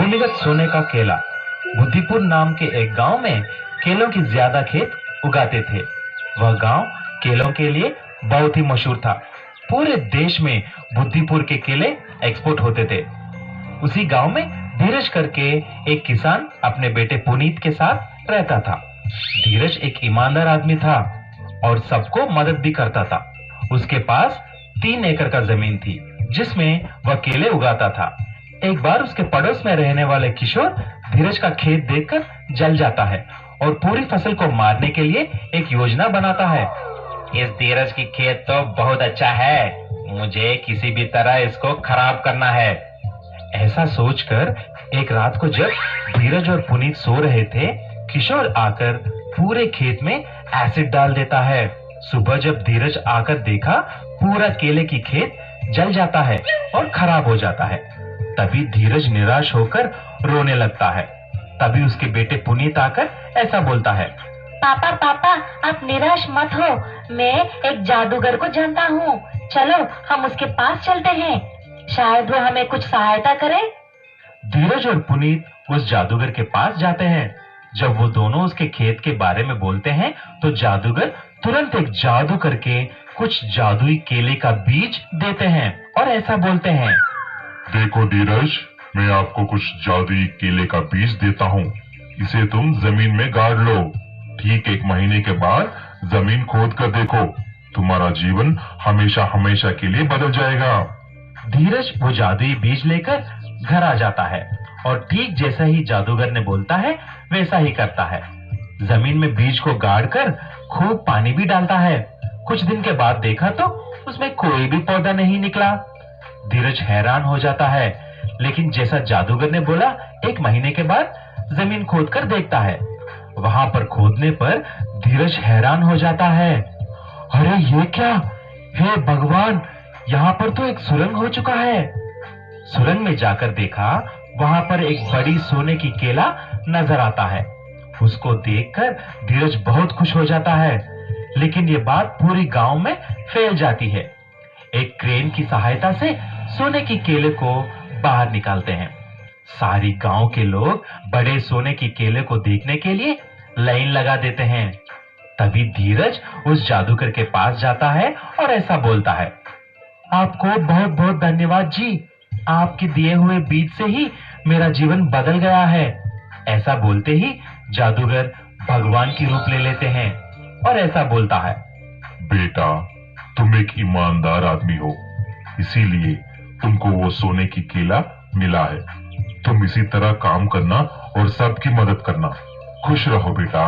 भूमिगत सोने का केला। बुद्धिपुर नाम के एक गांव में केलों की ज्यादा खेत उगाते थे। वह गांव केलों के लिए बहुत ही मशहूर था। पूरे देश में बुद्धिपुर के केले एक्सपोर्ट होते थे। उसी गांव में धीरज करके एक किसान अपने बेटे पुनीत के साथ रहता था। धीरज एक ईमानदार आदमी था और सबको मदद भी करता था। उसके पास 3 एकड़ का जमीन थी जिसमें वह केले उगाता था। एक बार उसके पड़ोस में रहने वाले किशोर धीरज का खेत देखकर जल जाता है और पूरी फसल को मारने के लिए एक योजना बनाता है। इस धीरज की खेत तो बहुत अच्छा है, मुझे किसी भी तरह इसको खराब करना है। ऐसा सोचकर एक रात को जब धीरज और पुनीत सो रहे थे, किशोर आकर पूरे खेत में एसिड डाल देता है। सुबह जब धीरज आकर देखा, पूरा केले की खेत जल जाता है और खराब हो जाता है। तभी धीरज निराश होकर रोने लगता है। तभी उसके बेटे पुनीत आकर ऐसा बोलता है, पापा पापा आप निराश मत हो, मैं एक जादूगर को जानता हूँ, चलो हम उसके पास चलते हैं, शायद वो हमें कुछ सहायता करे। धीरज और पुनीत उस जादूगर के पास जाते हैं। जब वो दोनों उसके खेत के बारे में बोलते हैं तो जादूगर तुरंत एक जादू करके कुछ जादुई केले का बीज देते हैं और ऐसा बोलते हैं, देखो धीरज, मैं आपको कुछ जादुई केले का बीज देता हूँ, इसे तुम जमीन में गाड़ लो। ठीक 1 महीने के बाद जमीन खोद कर देखो, तुम्हारा जीवन हमेशा हमेशा के लिए बदल जाएगा। धीरज वो जादुई बीज लेकर घर आ जाता है और ठीक जैसा ही जादूगर ने बोलता है वैसा ही करता है। जमीन में बीज को गाड़कर खूब पानी भी डालता है। कुछ दिन के बाद देखा तो उसमें कोई भी पौधा नहीं निकला। धीरज हैरान हो जाता है, लेकिन जैसा जादूगर ने बोला 1 महीने के बाद जमीन खोद कर देखता है। वहां पर खोदने पर धीरज हैरान हो जाता है, अरे ये क्या, हे भगवान, यहाँ पर तो एक सुरंग हो चुका है। सुरंग में जाकर देखा, वहां पर एक बड़ी सोने की केला नजर आता है। उसको देखकर धीरज बहुत खुश हो जाता है, लेकिन ये बात पूरी गांव में फैल जाती है। एक क्रेन की सहायता से सोने की केले को बाहर निकालते हैं। सारी गांव के लोग बड़े सोने की केले को देखने के लिए लाइन लगा देते हैं। तभी धीरज उस जादूगर के पास जाता है और ऐसा बोलता है, आपको बहुत बहुत धन्यवाद जी, आपके दिए हुए बीज से ही मेरा जीवन बदल गया है। ऐसा बोलते ही जादूगर भगवान की रूप ले लेते हैं और ऐसा बोलता है, बेटा, तुम एक ईमानदार आदमी हो, इसीलिए तुमको वो सोने की केला मिला है। तुम इसी तरह काम करना और सबकी मदद करना। खुश रहो बेटा।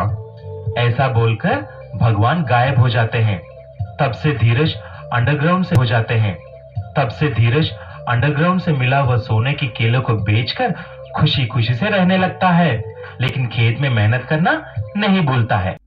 ऐसा बोलकर भगवान गायब हो जाते हैं। तब से धीरज अंडरग्राउंड से मिला वह सोने की केलों को बेचकर खुशी खुशी से रहने लगता है, लेकिन खेत में मेहनत करना नहीं भूलता है।